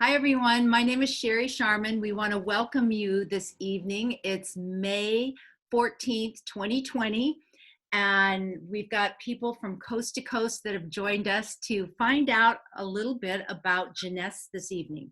Hi, everyone. My name is Sheri Sharman. We want to welcome you this evening. It's May 14th, 2020, and we've got people from coast to coast that have joined us to find out a little bit about Jeunesse this evening.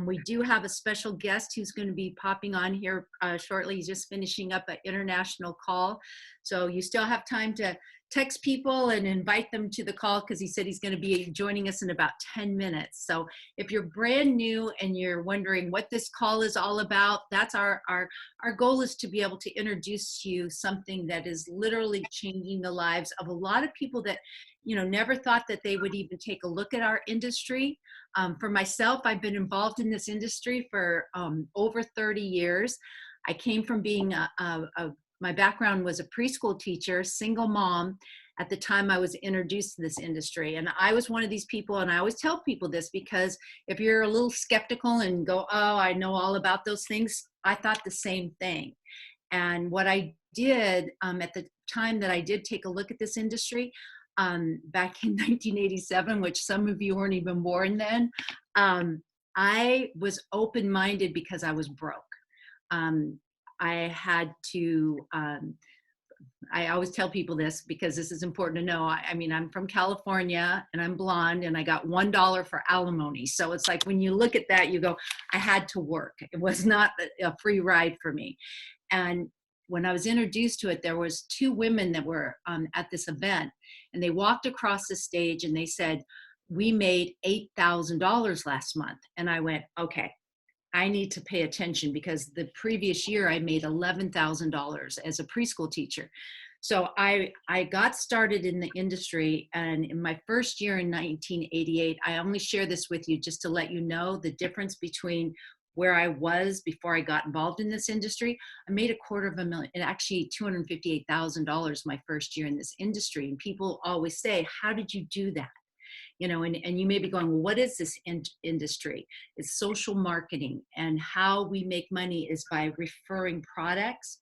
We do have a special guest who's going to be popping on here shortly. He's just finishing up an international call, so you still have time to text people and invite them to the call because he said he's going to be joining us in about 10 minutes. So if you're brand new and you're wondering what this call is all about, that's our goal is to be able to introduce you something that is literally changing the lives of a lot of people that, you know, never thought that they would even take a look at our industry. For myself, I've been involved in this industry for over 30 years. I came from being my background was a preschool teacher, single mom, at the time I was introduced to this industry. And I was one of these people, and I always tell people this because if you're a little skeptical and go, oh, I know all about those things, I thought the same thing. And what I did at the time that I did take a look at this industry, back in 1987, which some of you weren't even born then, I was open-minded because I was broke. I had to, I always tell people this because this is important to know. I mean, I'm from California and I'm blonde and I got $1 for alimony. So it's like when you look at that, you go, I had to work. It was not a free ride for me. And when I was introduced to it, there was two women that were at this event, and they walked across the stage and they said, we made $8,000 last month. And I went, okay, I need to pay attention because the previous year I made $11,000 as a preschool teacher. So I got started in the industry, and in my first year in 1988, I only share this with you just to let you know the difference between where I was before I got involved in this industry. I made $250,000, and actually $258,000 my first year in this industry. And people always say, how did you do that? You know, and you may be going, well, what is this industry? It's social marketing, and how we make money is by referring products.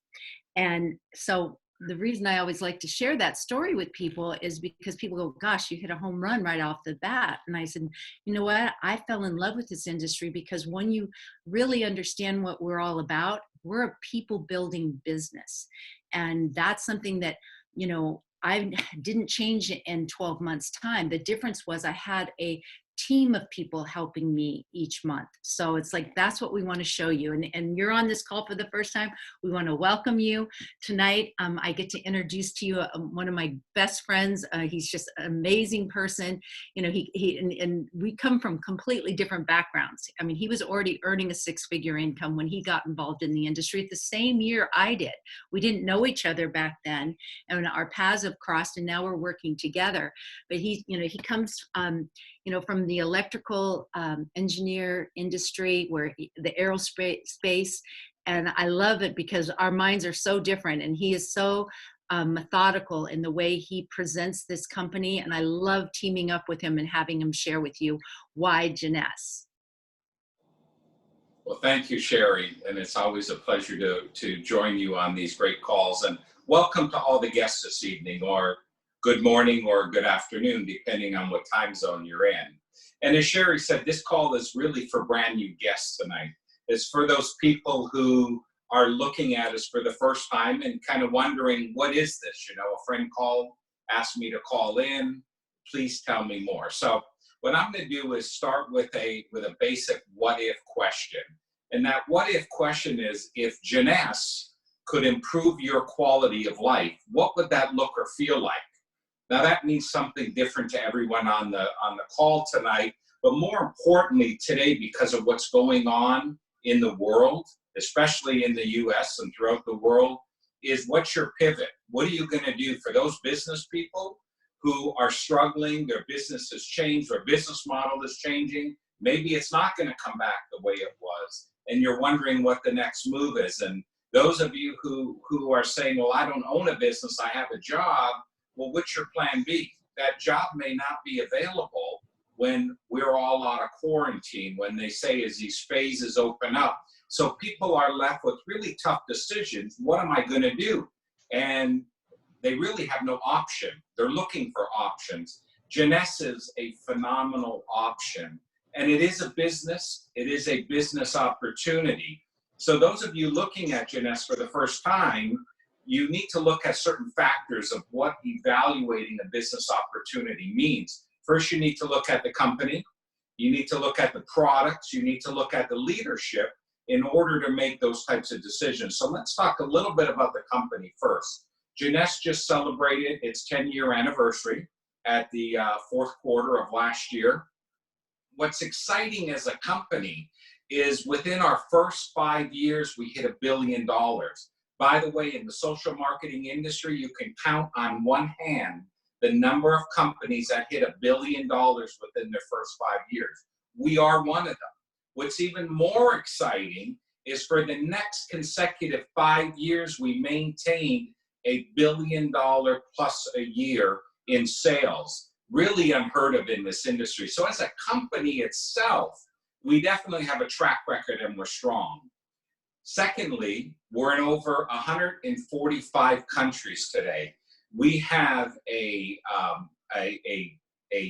And so the reason I always like to share that story with people is because people go, gosh, you hit a home run right off the bat. And I said, you know what? I fell in love with this industry because when you really understand what we're all about, we're a people building business. And that's something that, you know, I didn't change it in 12 months time. The difference was I had a team of people helping me each month. So it's like, that's what we want to show you. And you're on this call for the first time. We want to welcome you tonight. I get to introduce to you one of my best friends. He's just an amazing person. You know, and we come from completely different backgrounds. I mean, he was already earning a six-figure income when he got involved in the industry at the same year I did. We didn't know each other back then, and our paths have crossed, and now we're working together. But he, you know, he comes, you know, from the electrical engineer industry, where the aerospace, and I love it because our minds are so different, and he is so methodical in the way he presents this company, and I love teaming up with him and having him share with you why Jeunesse. Well, thank you, Sheri, and it's always a pleasure to join you on these great calls. And welcome to all the guests this evening, or good morning or good afternoon, depending on what time zone you're in. And as Sheri said, this call is really for brand new guests tonight. It's for those people who are looking at us for the first time and kind of wondering, what is this? You know, a friend called, asked me to call in, please tell me more. So what I'm going to do is start with a basic what if question. And that what if question is, if Jeunesse could improve your quality of life, what would that look or feel like? Now that means something different to everyone on the call tonight, but more importantly today, because of what's going on in the world, especially in the US and throughout the world, is what's your pivot? What are you going to do for those business people who are struggling, their business has changed, their business model is changing, maybe it's not going to come back the way it was, and you're wondering what the next move is. And those of you who are saying, well, I don't own a business, I have a job, well, what's your plan B? That job may not be available when we're all out of quarantine, when they say as these phases open up. So people are left with really tough decisions. What am I going to do? And they really have no option. They're looking for options. Jeunesse is a phenomenal option. And it is a business. It is a business opportunity. So those of you looking at Jeunesse for the first time, you need to look at certain factors of what evaluating a business opportunity means. First, you need to look at the company. You need to look at the products. You need to look at the leadership in order to make those types of decisions. So let's talk a little bit about the company first. Jeunesse just celebrated its 10-year anniversary at the fourth quarter of last year. What's exciting as a company is within our first 5 years, we hit $1 billion. By the way, in the social marketing industry, you can count on one hand the number of companies that hit $1 billion within their first 5 years. We are one of them. What's even more exciting is for the next consecutive 5 years, we maintained $1 billion plus a year in sales. Really unheard of in this industry. So as a company itself, we definitely have a track record and we're strong. Secondly, we're in over 145 countries today. We have a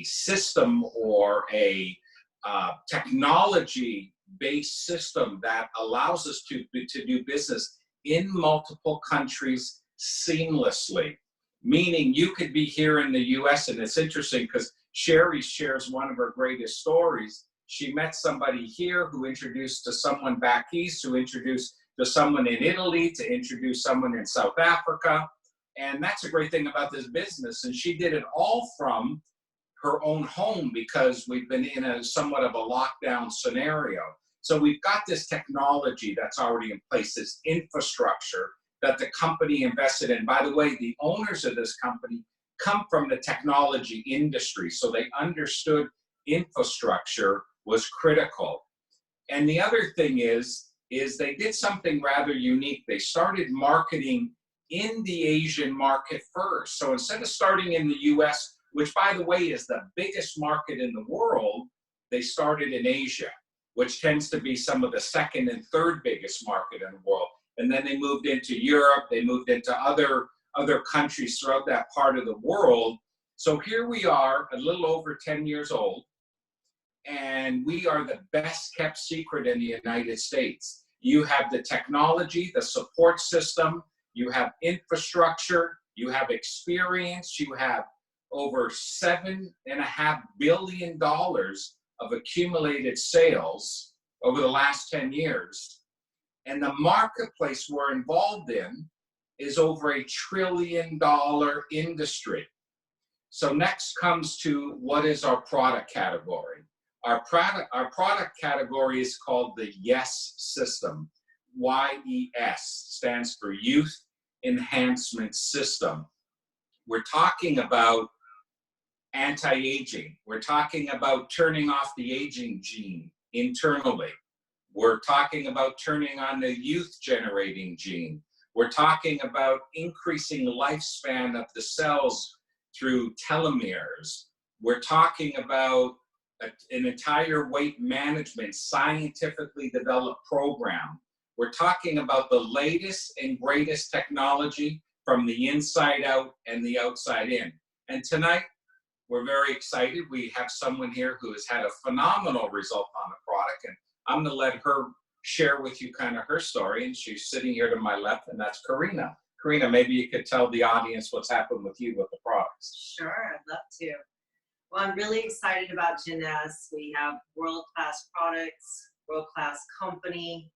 system or a technology-based system that allows us to do business in multiple countries seamlessly. Meaning you could be here in the US, and it's interesting because Sheri shares one of her greatest stories. She met somebody here who introduced to someone back east, who introduced to someone in Italy, to introduce someone in South Africa. And that's a great thing about this business. And she did it all from her own home because we've been in a somewhat of a lockdown scenario. So we've got this technology that's already in place, this infrastructure that the company invested in. By the way, the owners of this company come from the technology industry, so they understood infrastructure was critical. And the other thing is they did something rather unique. They started marketing in the Asian market first. So instead of starting in the US, which by the way is the biggest market in the world, they started in Asia, which tends to be some of the second and third biggest market in the world. And then they moved into Europe, they moved into other countries throughout that part of the world. So here we are, a little over 10 years old, and we are the best kept secret in the United States. You have the technology, the support system, you have infrastructure, you have experience, you have over $7.5 billion of accumulated sales over the last 10 years. And the marketplace we're involved in is over $1 trillion industry. So next comes to what is our product category. Our product category is called the YES system. YES stands for Youth Enhancement System. We're talking about anti-aging. We're talking about turning off the aging gene internally. We're talking about turning on the youth-generating gene. We're talking about increasing lifespan of the cells through telomeres. We're talking about an entire weight management, scientifically developed program. We're talking about the latest and greatest technology from the inside out and the outside in. And tonight, we're very excited. We have someone here who has had a phenomenal result on the product, and I'm going to let her share with you kind of her story. And she's sitting here to my left, and that's Karina. Karina, maybe you could tell the audience what's happened with you with the products. Sure, I'd love to. Well, I'm really excited about Jeunesse. We have world-class products, world-class company,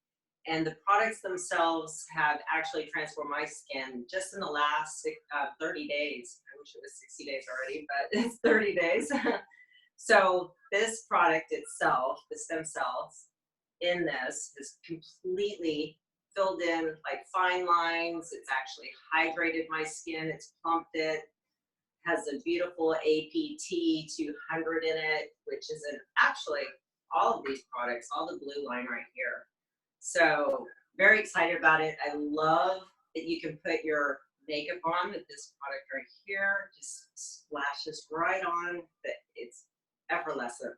and the products themselves have actually transformed my skin just in the last 30 days. I wish it was 60 days already, but it's 30 days. So this product itself, the stem cells in this, is completely filled in like fine lines. It's actually hydrated my skin. It's plumped it. Has a beautiful APT 200 in it, which is actually all of these products, all the blue line right here. So very excited about it. I love that you can put your makeup on with this product right here. Just splashes right on. It's effervescent.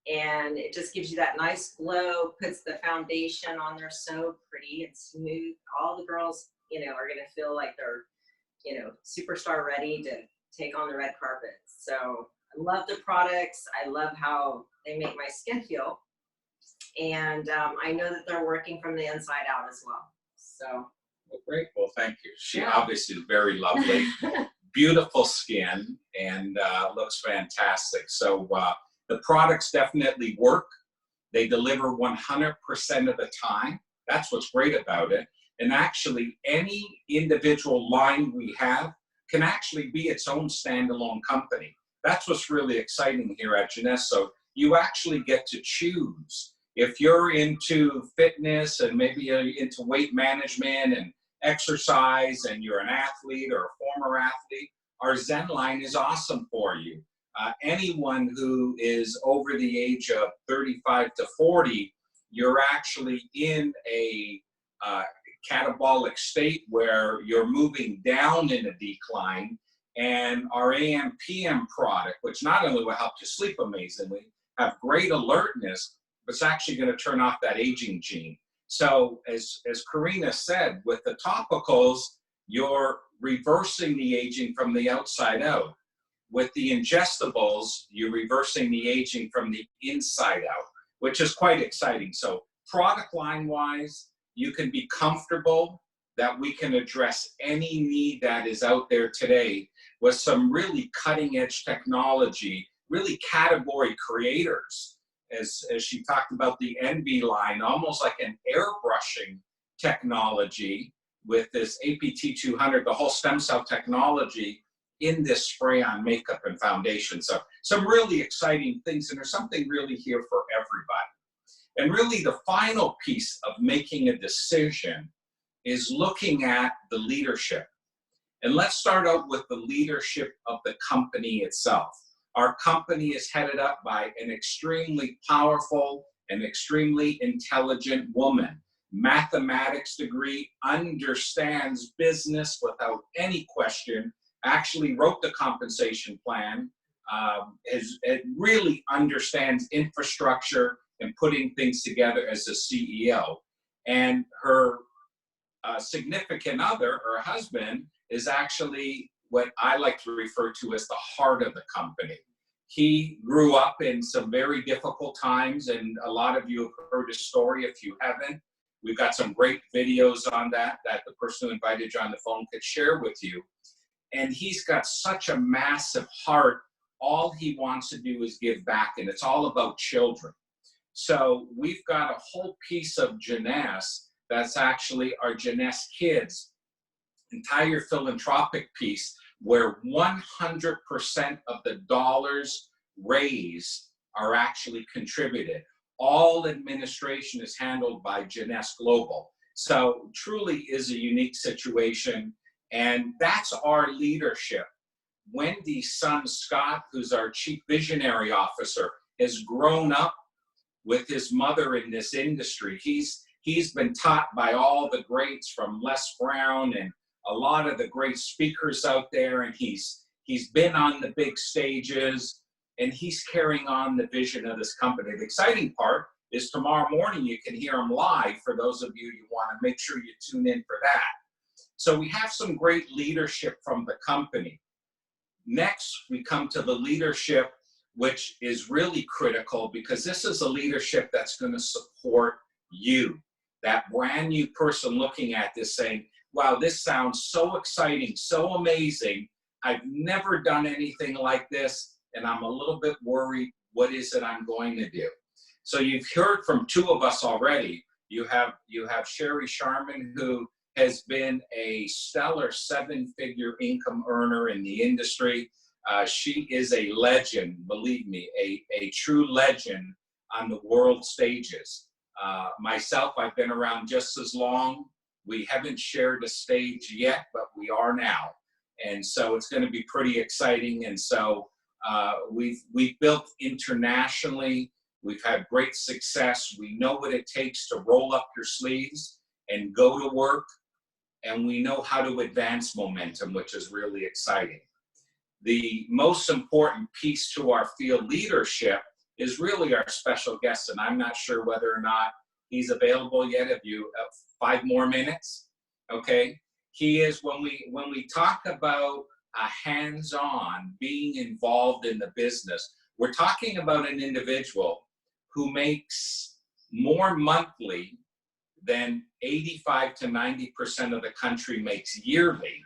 And it just gives you that nice glow, puts the foundation on there so pretty and smooth. All the girls, are going to feel like they're, superstar ready to take on the red carpet. So I love the products. I love how they make my skin feel. And I know that they're working from the inside out as well. So. Well, great. Well, thank you. She Yeah. obviously is very lovely, beautiful skin, and looks fantastic. So the products definitely work. They deliver 100% of the time. That's what's great about it. And actually, any individual line we have can actually be its own standalone company. That's what's really exciting here at Jeunesse. So you actually get to choose. If you're into fitness and maybe you're into weight management and exercise and you're an athlete or a former athlete, our Zen line is awesome for you. Anyone who is over the age of 35 to 40, you're actually in a catabolic state where you're moving down in a decline. And our AM PM product, which not only will help you sleep amazingly, have great alertness, but it's actually going to turn off that aging gene. So as Karina said, with the topicals, you're reversing the aging from the outside out. With the ingestibles, you're reversing the aging from the inside out, which is quite exciting. So product line wise, you can be comfortable that we can address any need that is out there today with some really cutting edge technology, really category creators. As she talked about the Envy line, almost like an airbrushing technology with this APT200, the whole stem cell technology in this spray-on makeup and foundation. So some really exciting things, and there's something really here for everybody. And really the final piece of making a decision is looking at the leadership. And let's start out with the leadership of the company itself. Our company is headed up by an extremely powerful and extremely intelligent woman. Mathematics degree, understands business without any question, actually wrote the compensation plan, it really understands infrastructure and putting things together as a CEO. And her significant other, her husband, is actually what I like to refer to as the heart of the company. He grew up in some very difficult times, and a lot of you have heard his story. If you haven't, we've got some great videos on that the person who invited you on the phone could share with you. And he's got such a massive heart. All he wants to do is give back, and it's all about children. So we've got a whole piece of Jeunesse that's actually our Jeunesse Kids, entire philanthropic piece, where 100% of the dollars raised are actually contributed. All administration is handled by Jeunesse Global. So truly is a unique situation, and that's our leadership. Wendy's son, Scott, who's our Chief Visionary Officer, has grown up with his mother in this industry. He's been taught by all the greats from Les Brown and a lot of the great speakers out there, and he's been on the big stages, and he's carrying on the vision of this company. The exciting part is tomorrow morning you can hear him live. For those of you want to make sure you tune in for that. So we have some great leadership from the company. Next, we come to the leadership, which is really critical, because this is a leadership that's going to support you, that brand new person looking at this saying, wow, this sounds so exciting, so amazing. I've never done anything like this, and I'm a little bit worried. What is it I'm going to do? So you've heard from two of us already. You have Sheri Sharman, who has been a stellar 7-figure income earner in the industry. She is a legend, believe me, a true legend on the world stages. Myself, I've been around just as long. We haven't shared a stage yet, but we are now. And so it's going to be pretty exciting. And so we've built internationally. We've had great success. We know what it takes to roll up your sleeves and go to work. And we know how to advance momentum, which is really exciting. The most important piece to our field leadership is really our special guest. And I'm not sure whether or not he's available yet. Have you 5 more minutes? Okay. He is, when we talk about a hands-on, being involved in the business. We're talking about an individual who makes more monthly than 85 to 90% of the country makes yearly.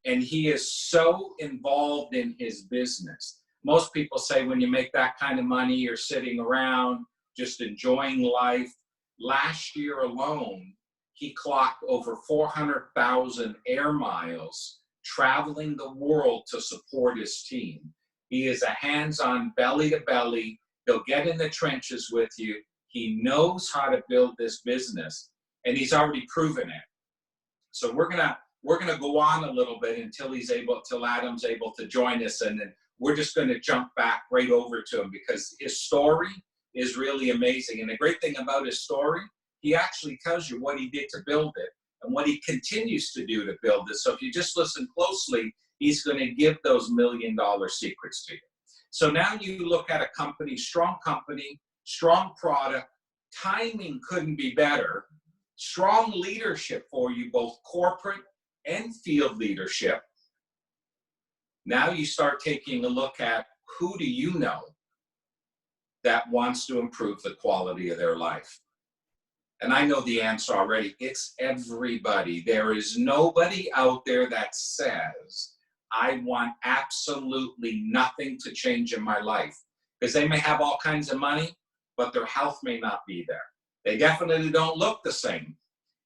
And he is so involved in his business. Most people say when you make that kind of money, you're sitting around just enjoying life. Last year alone, he clocked over 400,000 air miles traveling the world to support his team. He is a hands-on, belly to belly. He'll get in the trenches with you. He knows how to build this business, and he's already proven it. So we're gonna go on a little bit until Adam's able to join us, and then we're just gonna jump back right over to him because his story is really amazing. And the great thing about his story, he actually tells you what he did to build it and what he continues to do to build it. So if you just listen closely, he's gonna give those $1 million secrets to you. So now you look at a company, strong product, timing couldn't be better, strong leadership for you, both corporate and field leadership. Now you start taking a look at who do you know that wants to improve the quality of their life? And I know the answer already. It's everybody. There is nobody out there that says, I want absolutely nothing to change in my life. Because they may have all kinds of money, but their health may not be there. They definitely don't look the same.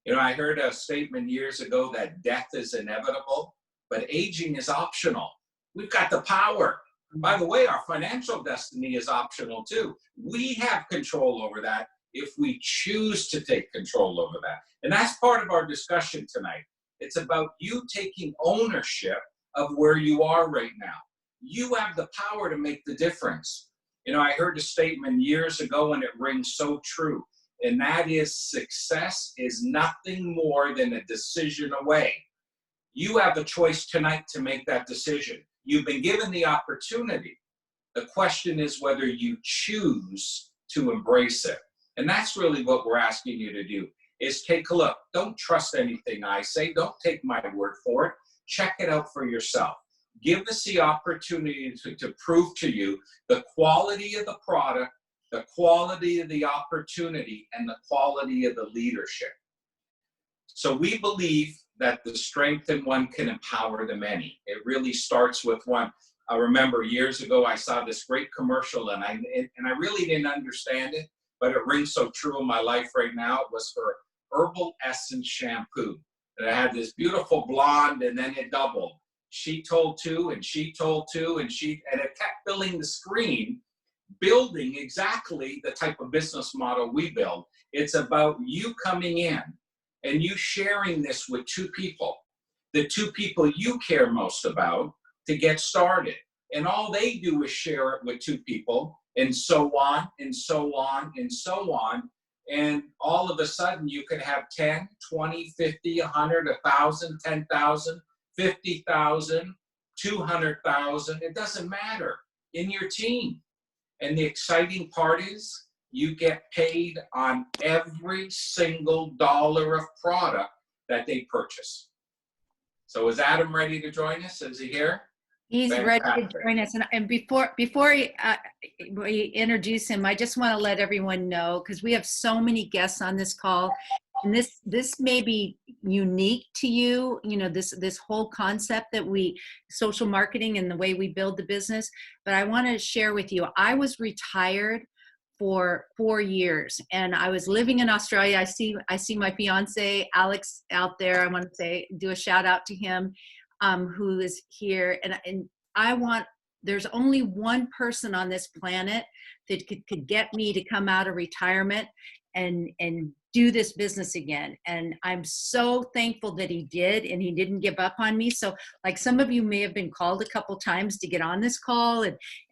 You know, I heard a statement years ago that death is inevitable, but aging is optional. We've got the power. By the way, our financial destiny is optional too. We have control over that if we choose to take control over that. And that's part of our discussion tonight. It's about you taking ownership of where you are right now. You have the power to make the difference. You know, I heard a statement years ago and it rings so true. And that is, success is nothing more than a decision away. You have a choice tonight to make that decision. You've been given the opportunity. The question is whether you choose to embrace it. And that's really what we're asking you to do, is take a look. Don't trust anything I say. Don't take my word for it. Check it out for yourself. Give us the opportunity to prove to you the quality of the product, the quality of the opportunity, and the quality of the leadership. So we believe that the strength in one can empower the many. It really starts with one. I remember years ago I saw this great commercial and I really didn't understand it, but it rings so true in my life right now. It was for Herbal Essence shampoo. And it had this beautiful blonde and then it doubled. She told two and she told two and it kept filling the screen, building exactly the type of business model we build. It's about you coming in and you sharing this with two people, the two people you care most about, to get started. And all they do is share it with two people, and so on, and so on, and so on. And all of a sudden you could have 10, 20, 50, 100, 1,000, 10,000, 50,000, 200,000. It doesn't matter, in your team. And the exciting part is you get paid on every single dollar of product that they purchase. So is Adam ready to join us? Is he here? He's Fantastic. ready to join us. And before we introduce him, I just want to let everyone know, because we have so many guests on this call, and this may be unique to you, you know, this whole concept that social marketing and the way we build the business. But I want to share with you, I was retired for 4 years and I was living in Australia. I see my fiance Alex out there. I want to do a shout out to him, who is here. And there's only one person on this planet that could get me to come out of retirement and do this business again. And I'm so thankful that he did, and he didn't give up on me. So like some of you may have been called a couple times to get on this call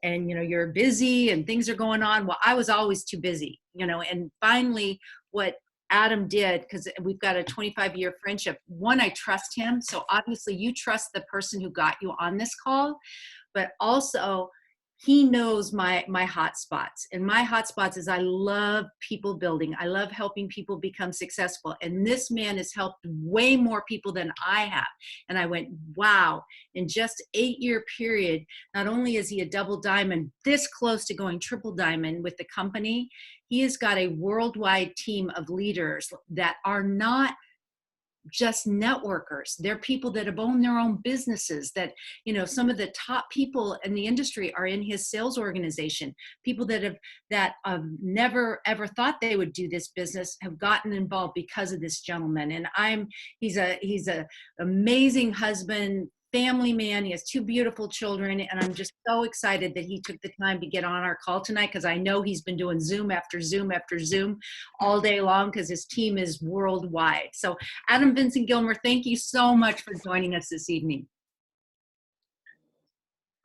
and you know, you're busy and things are going on. Well, I was always too busy, you know, and finally what Adam did, because we've got a 25-year friendship. One, I trust him. So obviously you trust the person who got you on this call, but also he knows my hot spots, and my hot spots is I love people building. I love helping people become successful. And this man has helped way more people than I have. And I went, wow, in just 8-year period, not only is he a double diamond, this close to going triple diamond with the company, he has got a worldwide team of leaders that are not just networkers. They're people that have owned their own businesses, that, some of the top people in the industry are in his sales organization. People that have never ever thought they would do this business have gotten involved because of this gentleman. And he's a amazing husband, family man. He has 2 beautiful children, and I'm just so excited that he took the time to get on our call tonight, because I know he's been doing Zoom after Zoom after Zoom all day long, because his team is worldwide. So Adam Vincent Gilmer, thank you so much for joining us this evening.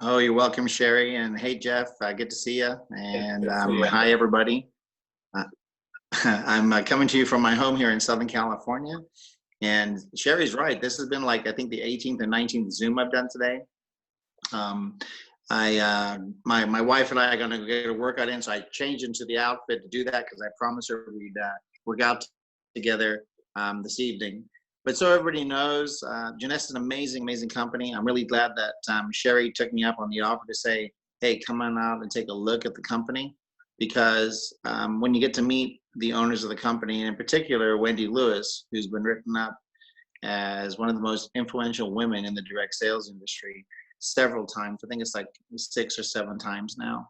Oh, you're welcome, Sheri. And hey, Jeff, good to see you. And you. hi, everybody. I'm coming to you from my home here in Southern California. And Sheri's right. This has been I think the 18th and 19th Zoom I've done today. My wife and I are going to get a workout in, so I changed into the outfit to do that, because I promised her we'd work out together this evening. But so everybody knows, Jeunesse is an amazing, amazing company. I'm really glad that Sheri took me up on the offer to say, hey, come on out and take a look at the company. Because when you get to meet the owners of the company, and in particular, Wendy Lewis, who's been written up as one of the most influential women in the direct sales industry several times. I think it's 6 or 7 times now.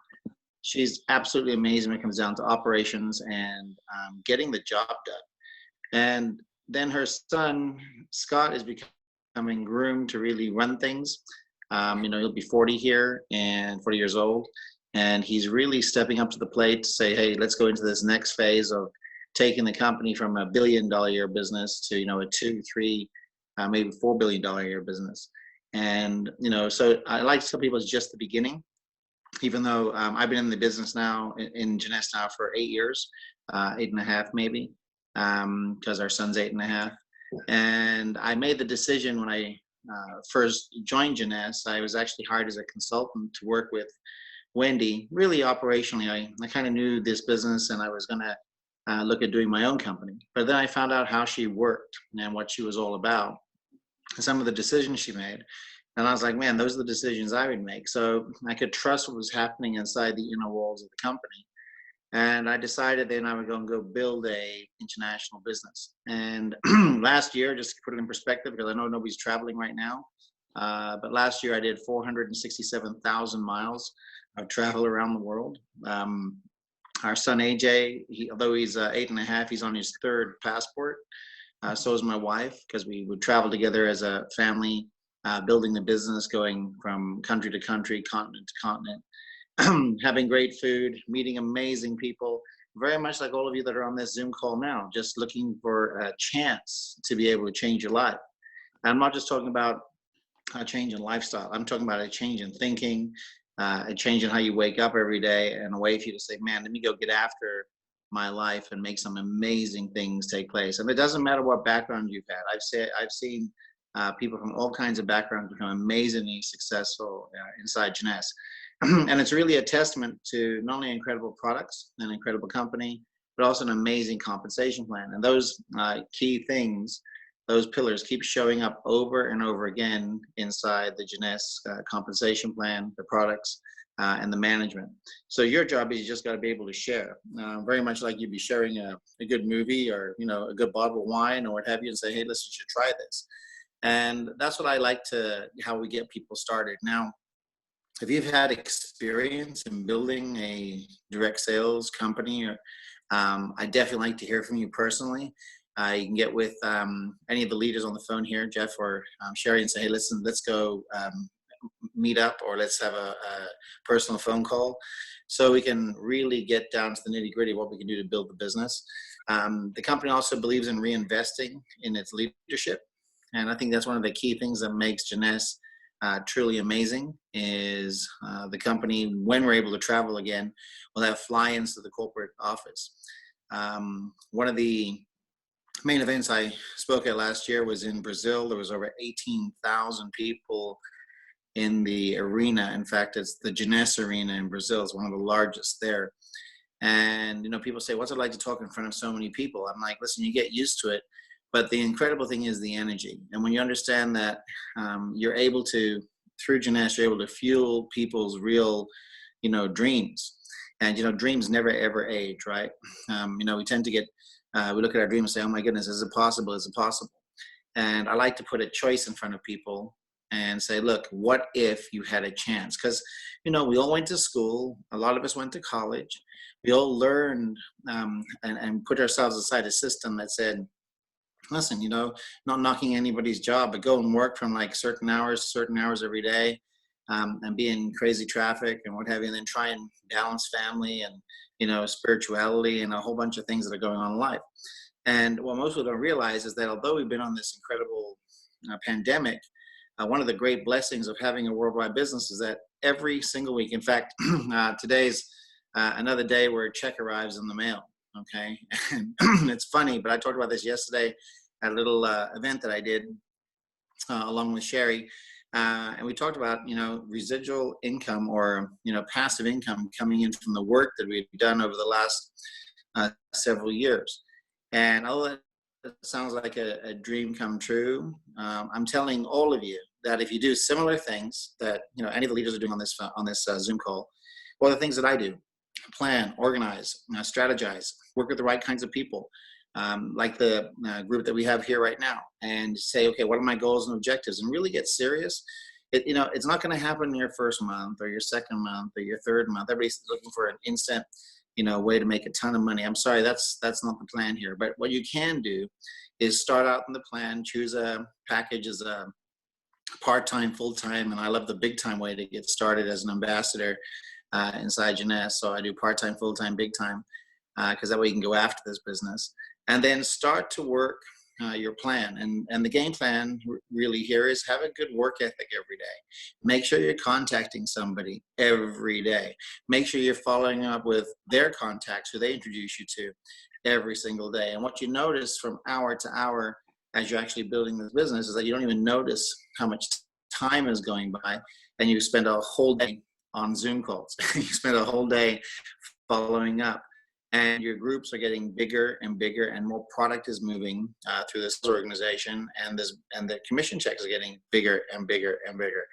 She's absolutely amazing when it comes down to operations and getting the job done. And then her son, Scott, is becoming groomed to really run things. He'll be 40 here and 40 years old. And he's really stepping up to the plate to say, hey, let's go into this next phase of taking the company from $1 billion a year business to, a 2, 3, maybe $4 billion a year business. And, so I like to tell people it's just the beginning, even though I've been in the business now, in Jeunesse now for 8 years, 8.5 maybe, because our son's 8.5. And I made the decision when I first joined Jeunesse. I was actually hired as a consultant to work with Wendy. Really operationally, I kind of knew this business, and I was going to look at doing my own company. But then I found out how she worked and what she was all about, and some of the decisions she made. And I was like, man, those are the decisions I would make. So I could trust what was happening inside the inner walls of the company. And I decided then I would go build a international business. And last year, just to put it in perspective, because I know nobody's traveling right now, but last year I did 467,000 miles of travel around the world. Our son AJ, although he's 8.5, he's on his 3rd passport. So is my wife, because we would travel together as a family, building the business, going from country to country, continent to continent, having great food, meeting amazing people, very much like all of you that are on this Zoom call now, just looking for a chance to be able to change your life. I'm not just talking about a change in lifestyle. I'm talking about a change in thinking, a change in how you wake up every day, and a way for you to say, man, let me go get after my life and make some amazing things take place. And it doesn't matter what background you've had. I've seen people from all kinds of backgrounds become amazingly successful inside Jeunesse. And it's really a testament to not only incredible products, an incredible company, but also an amazing compensation plan. And those key things, those pillars, keep showing up over and over again inside the Jeunesse compensation plan, the products, and the management. So your job is you just got to be able to share, very much like you'd be sharing a good movie, or a good bottle of wine or what have you, and say, hey, listen, you should try this. And that's what I like how we get people started. Now, if you've had experience in building a direct sales company, I definitely like to hear from you personally. You can get with any of the leaders on the phone here, Jeff or Sheri, and say, hey, listen, let's go meet up, or let's have a personal phone call, so we can really get down to the nitty gritty of what we can do to build the business. The company also believes in reinvesting in its leadership. And I think that's one of the key things that makes Jeunesse truly amazing, is the company, when we're able to travel again, will have fly-ins to the corporate office. One of the main events I spoke at last year was in Brazil. There was over 18,000 people in the arena. In fact, it's the Jeunesse arena in Brazil. It's one of the largest there. And, people say, what's it like to talk in front of so many people? I'm like, listen, you get used to it. But the incredible thing is the energy. And when you understand that you're able to, through Jeunesse, you're able to fuel people's real, dreams. And, dreams never, ever age, right? We tend to get, we look at our dreams and say, oh my goodness, is it possible? Is it possible? And I like to put a choice in front of people and say, look, what if you had a chance? Because, we all went to school. A lot of us went to college. We all learned and put ourselves inside a system that said, listen, not knocking anybody's job, but go and work from like certain hours every day, and be in crazy traffic and what have you, and then try and balance family and, spirituality and a whole bunch of things that are going on in life. And what most people don't realize is that although we've been on this incredible pandemic, one of the great blessings of having a worldwide business is that every single week, in fact, today's another day where a check arrives in the mail. Okay. And it's funny, but I talked about this yesterday at a little event that I did along with Sheri. And we talked about, residual income or, passive income coming in from the work that we've done over the last several years. And although it sounds like a dream come true, I'm telling all of you that if you do similar things that, any of the leaders are doing on this Zoom call, or the things that I do, plan, organize, strategize, work with the right kinds of people, like the group that we have here right now, and say, okay, what are my goals and objectives, and really get serious. It's not going to happen in your first month or your second month or your third month. Everybody's looking for an instant, way to make a ton of money. I'm sorry, that's not the plan here. But what you can do is start out in the plan, choose a package as a part-time, full-time, and I love the big-time way to get started as an ambassador inside Jeunesse. So I do part-time, full-time, big-time, because that way you can go after this business. And then start to work your plan. And the game plan really here is have a good work ethic every day. Make sure you're contacting somebody every day. Make sure you're following up with their contacts who they introduce you to every single day. And what you notice from hour to hour as you're actually building this business is that you don't even notice how much time is going by, and you spend a whole day on Zoom calls. You spend a whole day following up, and your groups are getting bigger and bigger, and more product is moving through this organization, and the commission checks are getting bigger and bigger and bigger.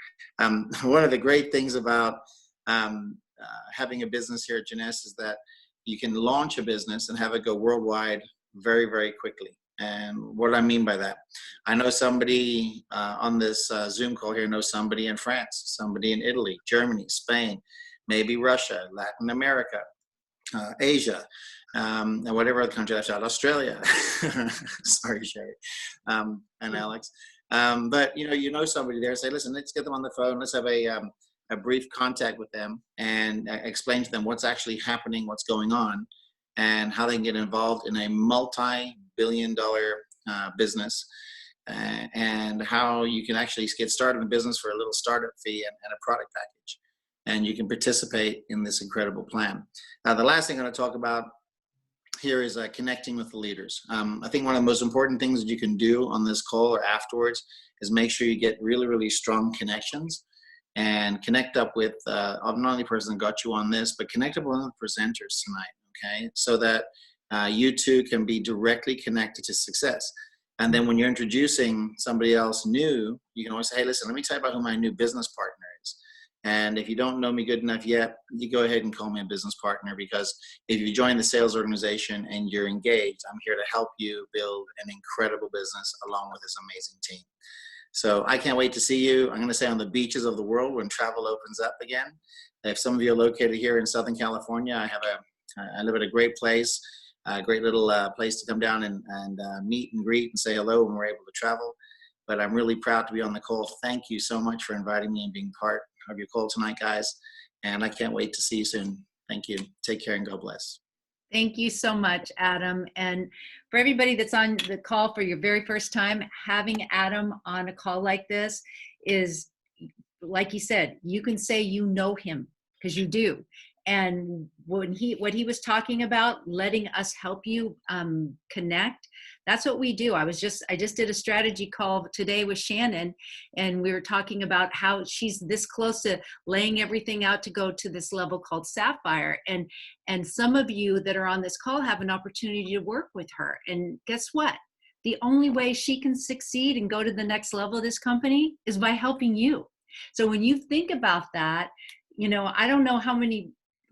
One of the great things about having a business here at Jeunesse is that you can launch a business and have it go worldwide very, very quickly. And what I mean by that, I know somebody on this Zoom call here knows somebody in France, somebody in Italy, Germany, Spain, maybe Russia, Latin America, Asia, and whatever other country I've shot, Australia. Sorry, Sheri, and Alex. But you know somebody there. Say, listen, let's get them on the phone. Let's have a brief contact with them and explain to them what's actually happening, what's going on, and how they can get involved in a multi-billion-dollar business, and how you can actually get started in a business for a little startup fee and a product package. And you can participate in this incredible plan. The last thing I'm going to talk about here is connecting with the leaders. I think one of the most important things that you can do on this call or afterwards is make sure you get really, really strong connections and connect up with not only the person that got you on this, but connect up with one of the presenters tonight, okay? So that you two can be directly connected to success. And then when you're introducing somebody else new, you can always say, hey, listen, let me tell you about who my new business partner is. And if you don't know me good enough yet, you go ahead and call me a business partner, because if you join the sales organization and you're engaged, I'm here to help you build an incredible business along with this amazing team. So I can't wait to see you. I'm going to say on the beaches of the world when travel opens up again. If some of you are located here in Southern California, I live at a great place, a great little place to come down and meet and greet and say hello when we're able to travel. But I'm really proud to be on the call. Thank you so much for inviting me and being part of your call tonight, guys. And I can't wait to see you soon. Thank you. Take care and God bless. Thank you so much, Adam. And for everybody that's on the call for your very first time, having Adam on a call like this is, like he said, you can say you know him, because you do. And what he was talking about, letting us help you connect, that's what we do. I just did a strategy call today with Shannon, and we were talking about how she's this close to laying everything out to go to this level called Sapphire. And some of you that are on this call have an opportunity to work with her. And guess what? The only way she can succeed and go to the next level of this company is by helping you. So when you think about that, I don't know how many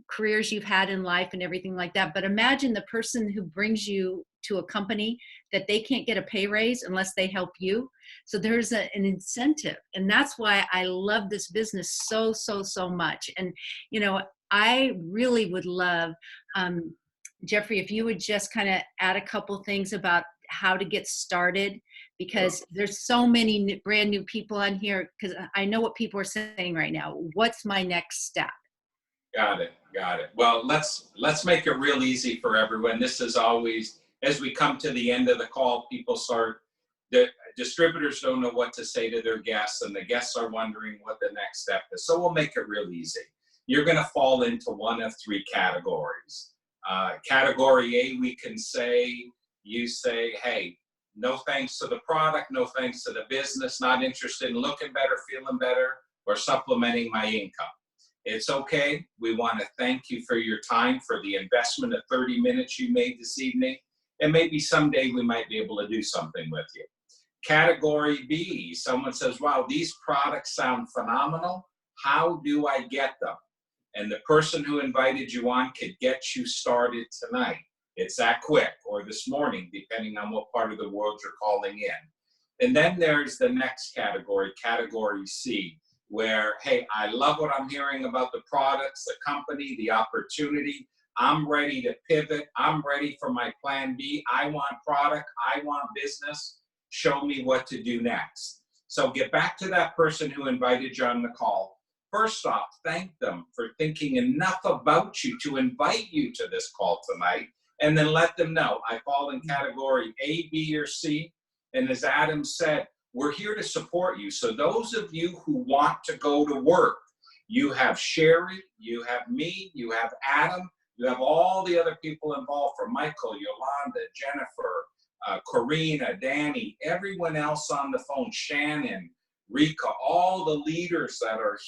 careers you've had in life and everything like that, but imagine the person who brings you to a company that they can't get a pay raise unless they help you. So there's an incentive, and that's why I love this business so much. And I really would love, Jeffrey, if you would just kind of add a couple things about how to get started, because there's so many brand new people on here, because I know what people are saying right now. What's my next step? Got it. Well, let's make it real easy for everyone. This is always, as we come to the end of the call, the distributors don't know what to say to their guests, and the guests are wondering what the next step is. So we'll make it real easy. You're going to fall into one of three categories. Category A, we can say, you say, hey, no thanks to the product, no thanks to the business, not interested in looking better, feeling better, or supplementing my income. It's okay. We want to thank you for your time, for the investment of 30 minutes you made this evening, and maybe someday we might be able to do something with you. Category B, someone says, wow, these products sound phenomenal. How do I get them? And the person who invited you on could get you started tonight. It's that quick, or this morning, depending on what part of the world you're calling in. And then there's the next category, category C, where, hey, I love what I'm hearing about the products, the company, the opportunity. I'm ready to pivot. I'm ready for my plan B. I want product. I want business. Show me what to do next. So get back to that person who invited you on the call. First off, thank them for thinking enough about you to invite you to this call tonight, and then let them know I fall in category A, B, or C. And as Adam said, we're here to support you. So those of you who want to go to work, you have Sheri, you have me, you have Adam, you have all the other people involved, from Michael, Yolanda, Jennifer, Corina, Danny, everyone else on the phone, Shannon, Rika, all the leaders that are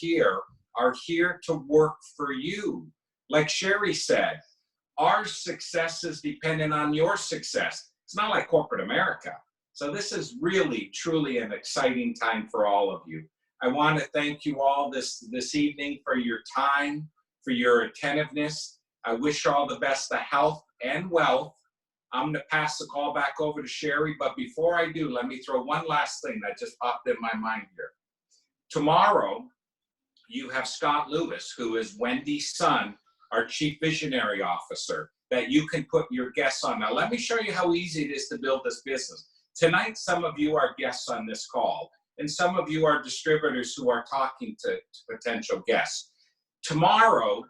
here to work for you. Like Sheri said, our success is dependent on your success. It's not like corporate America. So this is really, truly an exciting time for all of you. I want to thank you all this evening for your time, for your attentiveness. I wish you all the best of health and wealth. I'm going to pass the call back over to Sheri, but before I do, let me throw one last thing that just popped in my mind here. Tomorrow, you have Scott Lewis, who is Wendy's son, our Chief Visionary Officer, that you can put your guests on. Now, let me show you how easy it is to build this business. Tonight, some of you are guests on this call, and some of you are distributors who are talking to potential guests. Tomorrow,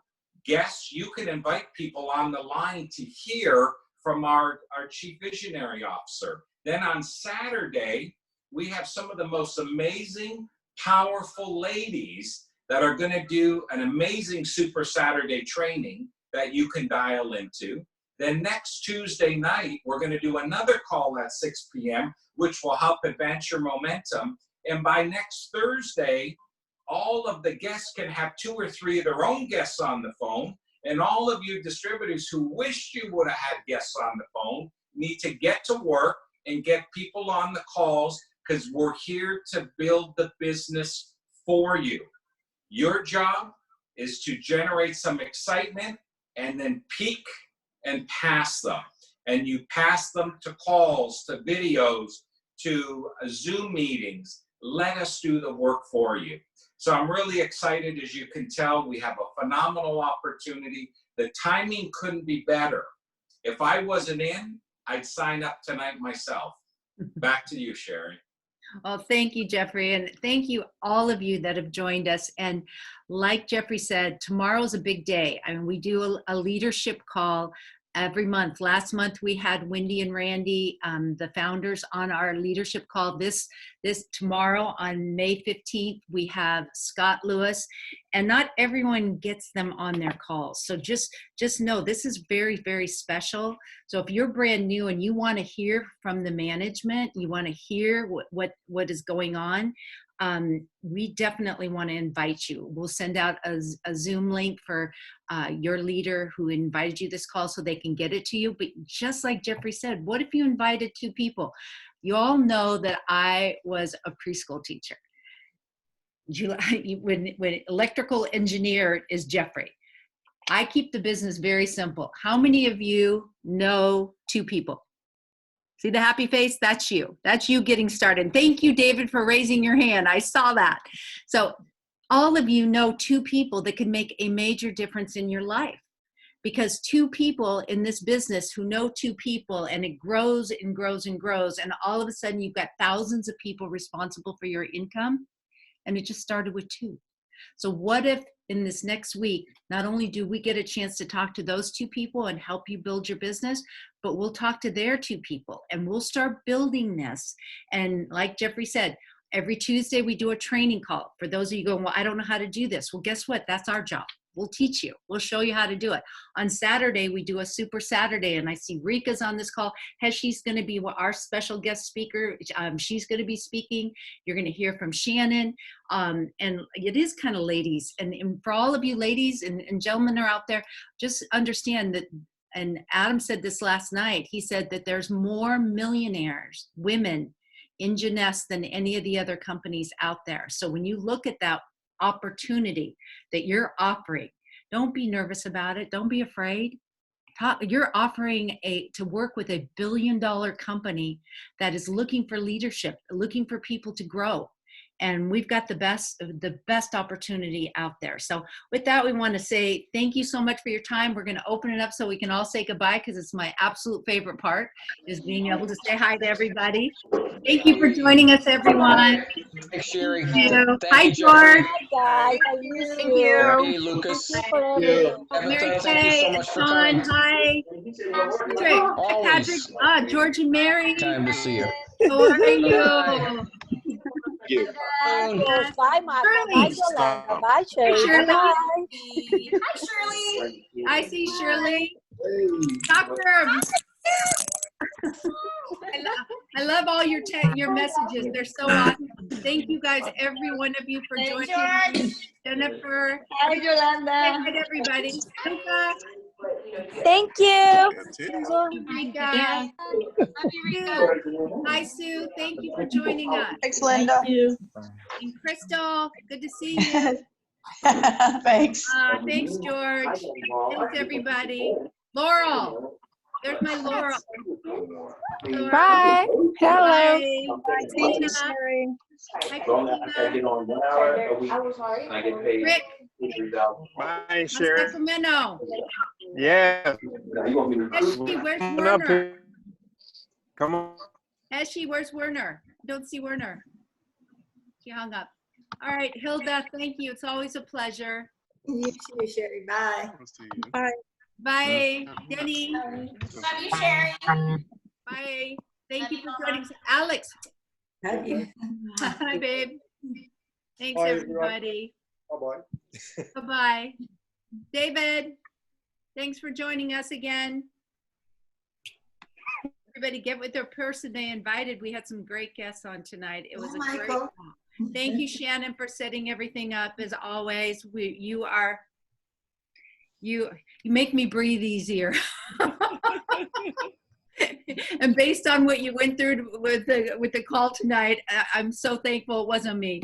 guests, you can invite people on the line to hear from our Chief Visionary Officer. Then on Saturday, we have some of the most amazing, powerful ladies that are going to do an amazing Super Saturday training that you can dial into. Then next Tuesday night, we're going to do another call at 6 p.m., which will help advance your momentum. And by next Thursday, all of the guests can have 2 or 3 of their own guests on the phone. And all of you distributors who wished you would have had guests on the phone need to get to work and get people on the calls, because we're here to build the business for you. Your job is to generate some excitement and then peak and pass them. And you pass them to calls, to videos, to Zoom meetings. Let us do the work for you. So I'm really excited. As you can tell, we have a phenomenal opportunity. The timing couldn't be better. If I wasn't in, I'd sign up tonight myself. Back to you, Sheri. Well, thank you, Jeffrey. And thank you, all of you that have joined us. And like Jeffrey said, tomorrow's a big day. I mean, we do a leadership call every month. Last month we had Wendy and Randy, the founders, on our leadership call. This tomorrow on May 15th, we have Scott Lewis, and not everyone gets them on their calls. So just know this is very, very special. So if you're brand new and you want to hear from the management, you want to hear what is going on, we definitely want to invite you. We'll send out a Zoom link for your leader who invited you this call so they can get it to you. But just like Jeffrey said, what if you invited 2 people? You all know that I was a preschool teacher. When electrical engineer is Jeffrey. I keep the business very simple. How many of you know 2 people? See the happy face? That's you. That's you getting started. Thank you, David, for raising your hand. I saw that. So all of you know 2 people that can make a major difference in your life, because 2 people in this business who know 2 people, and it grows and grows and grows. And all of a sudden you've got thousands of people responsible for your income. And it just started with 2. So what if in this next week, not only do we get a chance to talk to those 2 people and help you build your business, but we'll talk to their 2 people and we'll start building this. And like Jeffrey said, every Tuesday we do a training call. For those of you going, well, I don't know how to do this. Well, guess what? That's our job. We'll teach you. We'll show you how to do it. On Saturday, we do a Super Saturday, and I see Rika's on this call. She's going to be our special guest speaker. She's going to be speaking. You're going to hear from Shannon. And it is kind of ladies. And for all of you ladies and gentlemen are out there, just understand that, and Adam said this last night, he said that there's more millionaires, women, in Jeunesse than any of the other companies out there. So when you look at that opportunity that you're offering, don't be nervous about it. Don't be afraid. You're offering to work with $1 billion company that is looking for leadership, looking for people to grow. And we've got the best opportunity out there. So with that, we want to say thank you so much for your time. We're going to open it up so we can all say goodbye, because it's my absolute favorite part, is being able to say hi to everybody. Thank you for joining us, everyone. Thanks, Sheri. Thank you. Thank Hi, you, George. Hi, guys. I miss Thank you. you. Hey, Lucas. Mary Evan, thank you so Kay, much for Sean, coming. hi. Patrick, Always. George and Mary. Time to see you. How are you? Adios. Bye, Martha. Bye, Shirley. Yolanda. Bye, Sheri. Shirley. Bye. Hi, Shirley. I see Shirley. Doctor. I love all your messages. They're so awesome. Thank you guys, every one of you, for joining me. Jennifer. Hi, Yolanda. Good, everybody. Thank you. Rika. Sue. Hi, Sue. Thank you for joining us. Thanks, Linda. And Crystal, good to see you. Thanks. Thanks, George. Thanks, everybody. Laurel. There's my Laurel. Bye. Hello. Bye. Tina. Hi, Christina. Rick. Bye, Sheri. Sacramento. Yeah. Eshi, where's Werner? Come on. Eshi, where's Werner? Don't see Werner. She hung up. All right, Hilda, thank you. It's always a pleasure. You too, Sheri. Bye. Bye. Bye, Denny. Love you, Sheri. Bye. Thank you for joining us. Alex. Love you. Hi, babe. Thanks, Bye, everybody. Bye-bye. Bye-bye. David, thanks for joining us again. Everybody get with their person they invited. We had some great guests on tonight. It was a great call. Thank you, Shannon, for setting everything up. As always, you make me breathe easier. And based on what you went through with the call tonight, I'm so thankful it wasn't me.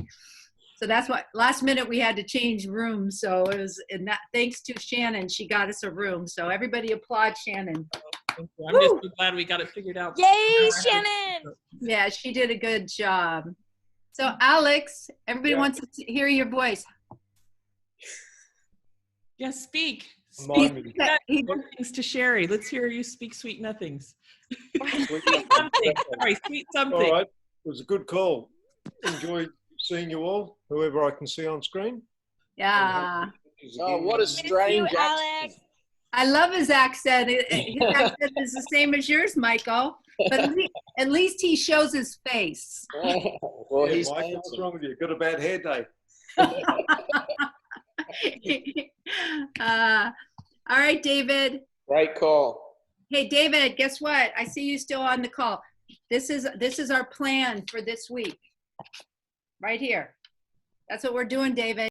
So that's what, last minute we had to change rooms. So it was, and that thanks to Shannon, she got us a room. So everybody applaud Shannon. Thank you. I'm just so glad we got it figured out. Yay, Shannon. Yeah, she did a good job. So Alex, everybody wants to hear your voice. Yes, speak. Remind Speak me. sweet nothings to Sheri. Let's hear you speak sweet nothings. Sweet Something. Sorry, sweet something. All right. It was a good call. Enjoyed seeing you all, whoever I can see on screen. Yeah. Oh, what a strange Alex. I love his accent. His accent is the same as yours, Michael. But at least he shows his face. Well, Yeah, he's Mike, handsome. what's wrong with you? Got a bad hair day? All right, David. Right call. Hey, David, guess what? I see you still on the call. This is our plan for this week. Right here. That's what we're doing, David.